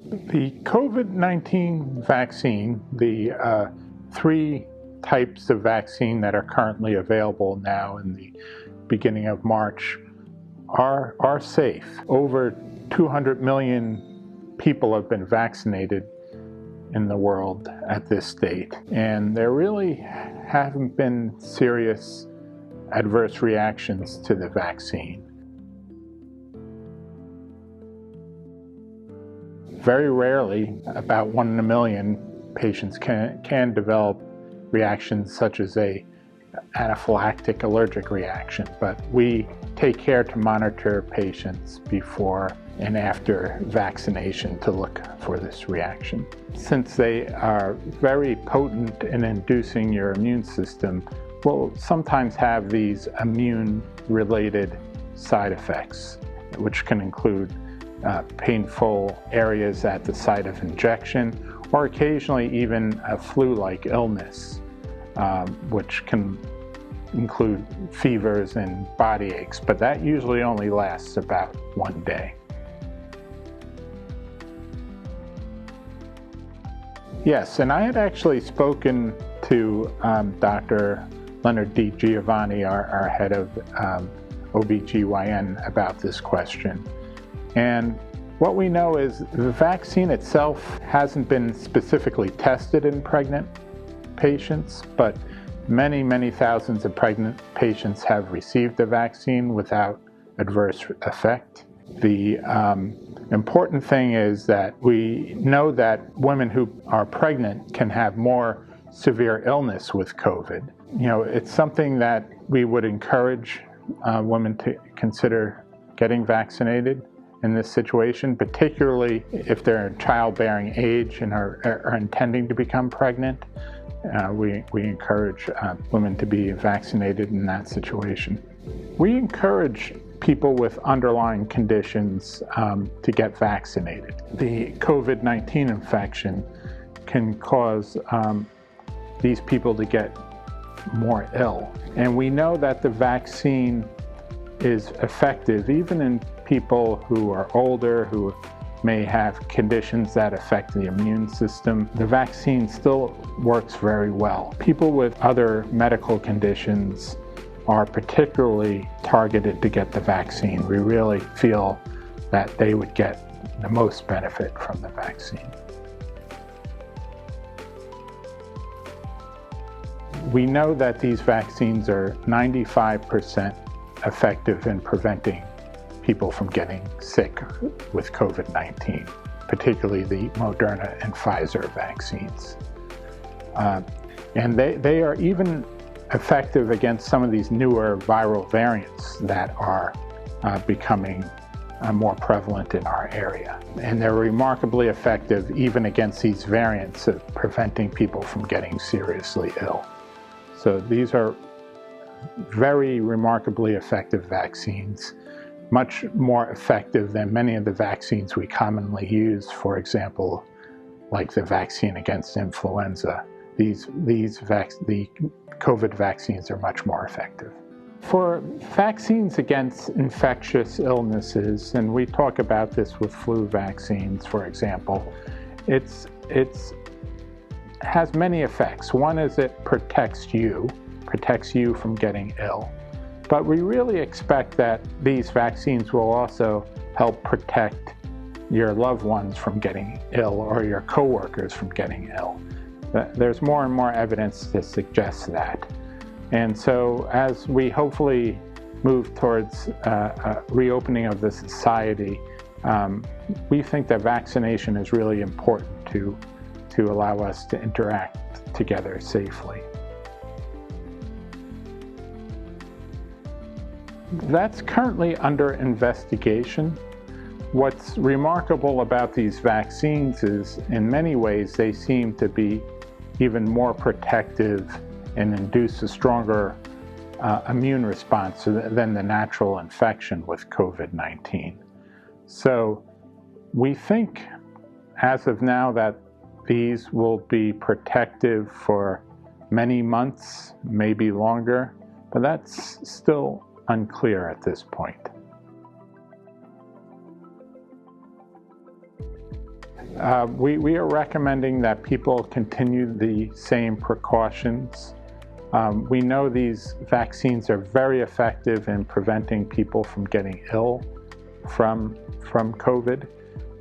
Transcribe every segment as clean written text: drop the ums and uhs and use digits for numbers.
The COVID-19 vaccine, the three types of vaccine that are currently available now in the beginning of March are safe. Over 200 million people have been vaccinated in the world at this date, and there really haven't been serious adverse reactions to the vaccine. Very rarely, about 1 in a million, patients can develop reactions such as a anaphylactic allergic reaction, but we take care to monitor patients before and after vaccination to look for this reaction. Since they are very potent in inducing your immune system, we'll sometimes have these immune-related side effects, which can include painful areas at the site of injection, or occasionally even a flu-like illness, which can include fevers and body aches, but that usually only lasts about 1 day. Yes, and I had actually spoken to Dr. Leonard D. Giovanni, our head of OBGYN, about this question. And what we know is the vaccine itself hasn't been specifically tested in pregnant patients, but many thousands of pregnant patients have received the vaccine without adverse effect. The important thing is that we know that women who are pregnant can have more severe illness with COVID. You know, it's something that we would encourage women to consider getting vaccinated in this situation, particularly if they're in childbearing age and are intending to become pregnant. We encourage women to be vaccinated in that situation. We encourage people with underlying conditions to get vaccinated. The COVID-19 infection can cause these people to get more ill. And we know that the vaccine is effective even in people who are older, who may have conditions that affect the immune system. The vaccine still works very well. People with other medical conditions are particularly targeted to get the vaccine. We really feel that they would get the most benefit from the vaccine. We know that these vaccines are 95% effective in preventing people from getting sick with COVID-19, particularly the Moderna and Pfizer vaccines. And they are even effective against some of these newer viral variants that are becoming more prevalent in our area. And they're remarkably effective even against these variants of preventing people from getting seriously ill. So these are very remarkably effective vaccines, much more effective than many of the vaccines we commonly use, for example, like the vaccine against influenza. The COVID vaccines are much more effective. For vaccines against infectious illnesses, and we talk about this with flu vaccines, for example, it has many effects. One is it protects you from getting ill. But we really expect that these vaccines will also help protect your loved ones from getting ill or your coworkers from getting ill. There's more and more evidence to suggest that. And so as we hopefully move towards a reopening of the society, we think that vaccination is really important to allow us to interact together safely. That's currently under investigation. What's remarkable about these vaccines is, in many ways, they seem to be even more protective and induce a stronger immune response than the natural infection with COVID-19. So we think, as of now, that these will be protective for many months, maybe longer, but that's still unclear at this point. We are recommending that people continue the same precautions. We know these vaccines are very effective in preventing people from getting ill from COVID.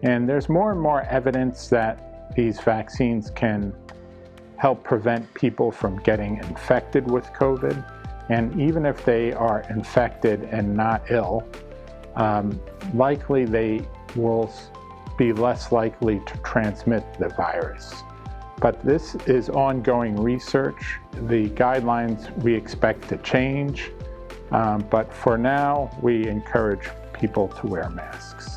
And there's more and more evidence that these vaccines can help prevent people from getting infected with COVID. And even if they are infected and not ill, likely they will be less likely to transmit the virus. But this is ongoing research. The guidelines we expect to change, but for now, we encourage people to wear masks.